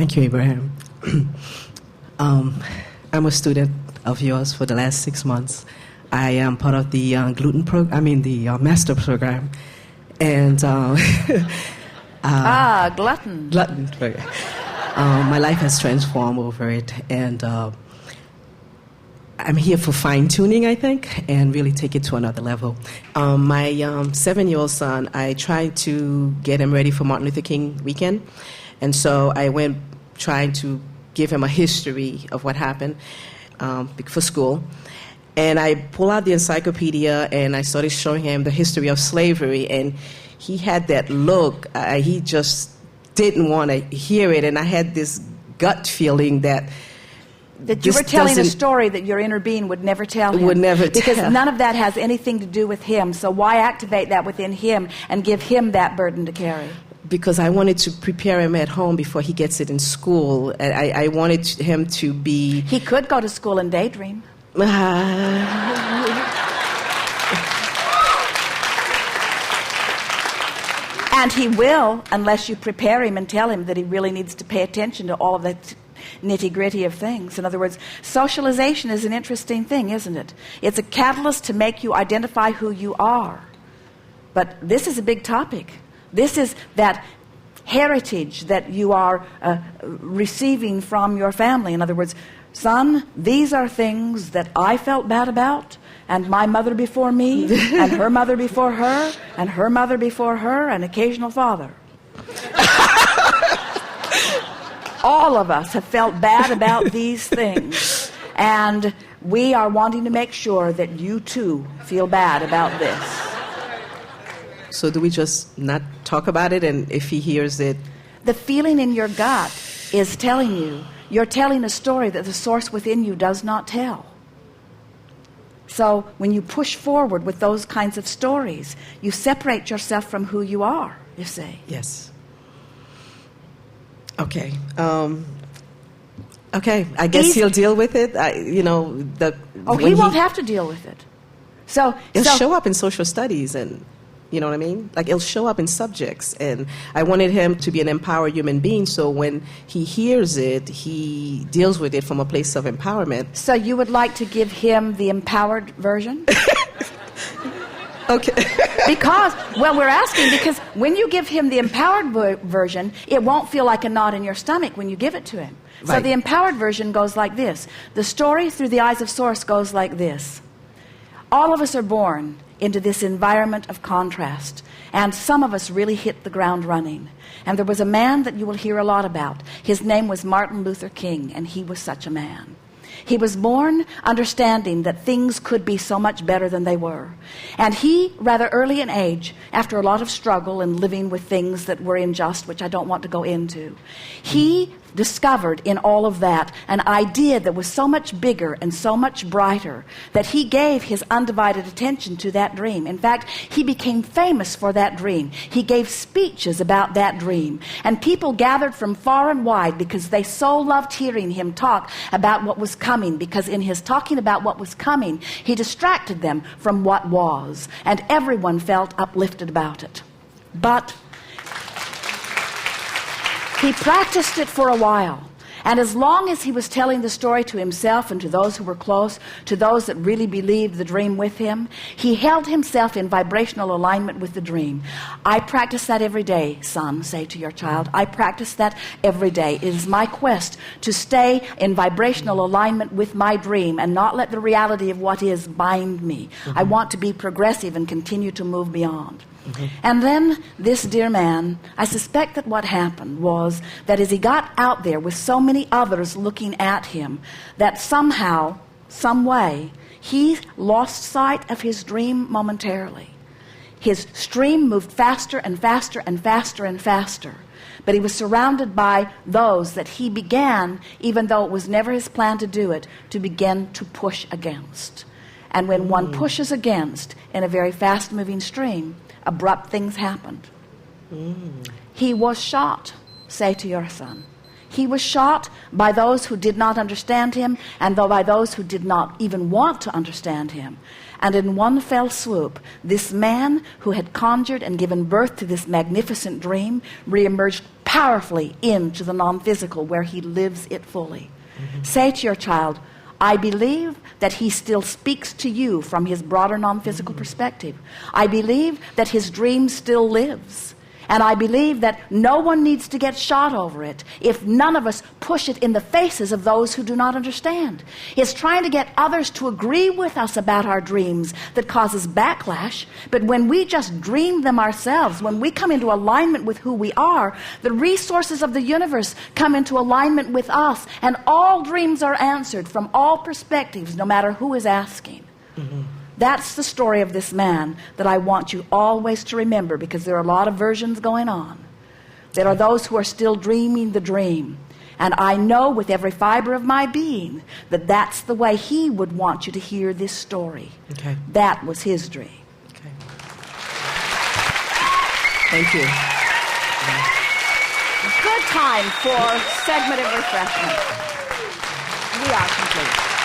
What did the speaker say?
Thank you, Abraham. I'm a student of yours for the last 6 months. I am part of the master program, and glutton. Glutton program. My life has transformed over it, and I'm here for fine-tuning, I think, and really take it to another level. My 7-year-old son, I tried to get him ready for Martin Luther King weekend, and so I went trying to give him a history of what happened for school. And I pulled out the encyclopedia, and I started showing him the history of slavery, and he had that look. He just didn't want to hear it, and I had this gut feeling that you were telling a story that your inner being would never tell him. Would never tell. Because none of that has anything to do with him. So why activate that within him and give him that burden to carry? Because I wanted to prepare him at home before he gets it in school. I wanted him to be... He could go to school and daydream. And he will, unless you prepare him and tell him that he really needs to pay attention to all of the nitty-gritty of things. In other words, socialization is an interesting thing, isn't it? It's a catalyst to make you identify who you are. But this is a big topic. This is that heritage that you are receiving from your family. In other words, son, these are things that I felt bad about, and my mother before me, and her mother before her, and her mother before her, and occasional father. All of us have felt bad about these things, and we are wanting to make sure that you too feel bad about this. So do we just not talk about it, and if he hears it? The feeling in your gut is telling you, you're telling a story that the source within you does not tell. So when you push forward with those kinds of stories, you separate yourself from who you are, you see. Yes. Okay. Okay. I guess he'll deal with it. He won't have to deal with it. So it'll show up in social studies, and you know what I mean? Like, it'll show up in subjects. And I wanted him to be an empowered human being, so when he hears it, he deals with it from a place of empowerment. So you would like to give him the empowered version? Okay. We're asking because when you give him the empowered version, it won't feel like a knot in your stomach when you give it to him. Right. So the empowered version goes like this. The story through the eyes of Source goes like this. All of us are born into this environment of contrast, and some of us really hit the ground running. And there was a man that you will hear a lot about. His name was Martin Luther King, and he was such a man. He was born understanding that things could be so much better than they were. And he, rather early in age, after a lot of struggle and living with things that were unjust, which I don't want to go into, he discovered in all of that an idea that was so much bigger and so much brighter that he gave his undivided attention to that dream. In fact, he became famous for that dream. He gave speeches about that dream, and people gathered from far and wide because they so loved hearing him talk about what was coming, because in his talking about what was coming, he distracted them from what was, and everyone felt uplifted about it. But he practiced it for a while, and as long as he was telling the story to himself and to those who were close, to those that really believed the dream with him, he held himself in vibrational alignment with the dream. I practice that every day, son, say to your child. I practice that every day. It is my quest to stay in vibrational alignment with my dream and not let the reality of what is bind me. I want to be progressive and continue to move beyond. And then this dear man, I suspect that what happened was that as he got out there with so many others looking at him, that somehow, some way, he lost sight of his dream momentarily. His stream moved faster and faster and faster and faster. But he was surrounded by those that he began, even though it was never his plan to do it, to begin to push against. And when one pushes against in a very fast-moving stream, abrupt things happened. He was shot, say to your son. He was shot by those who did not understand him, and by those who did not even want to understand him. And in one fell swoop, this man who had conjured and given birth to this magnificent dream reemerged powerfully into the non-physical where he lives it fully. Say to your child, I believe that he still speaks to you from his broader non-physical perspective. I believe that his dream still lives. And I believe that no one needs to get shot over it if none of us push it in the faces of those who do not understand. It's trying to get others to agree with us about our dreams that causes backlash. But when we just dream them ourselves, when we come into alignment with who we are, the resources of the universe come into alignment with us, and all dreams are answered from all perspectives, no matter who is asking. That's the story of this man that I want you always to remember, because there are a lot of versions going on. There are those who are still dreaming the dream. And I know with every fiber of my being that that's the way he would want you to hear this story. Okay. That was his dream. Okay. Thank you. Good time for segment of refreshment. We are complete.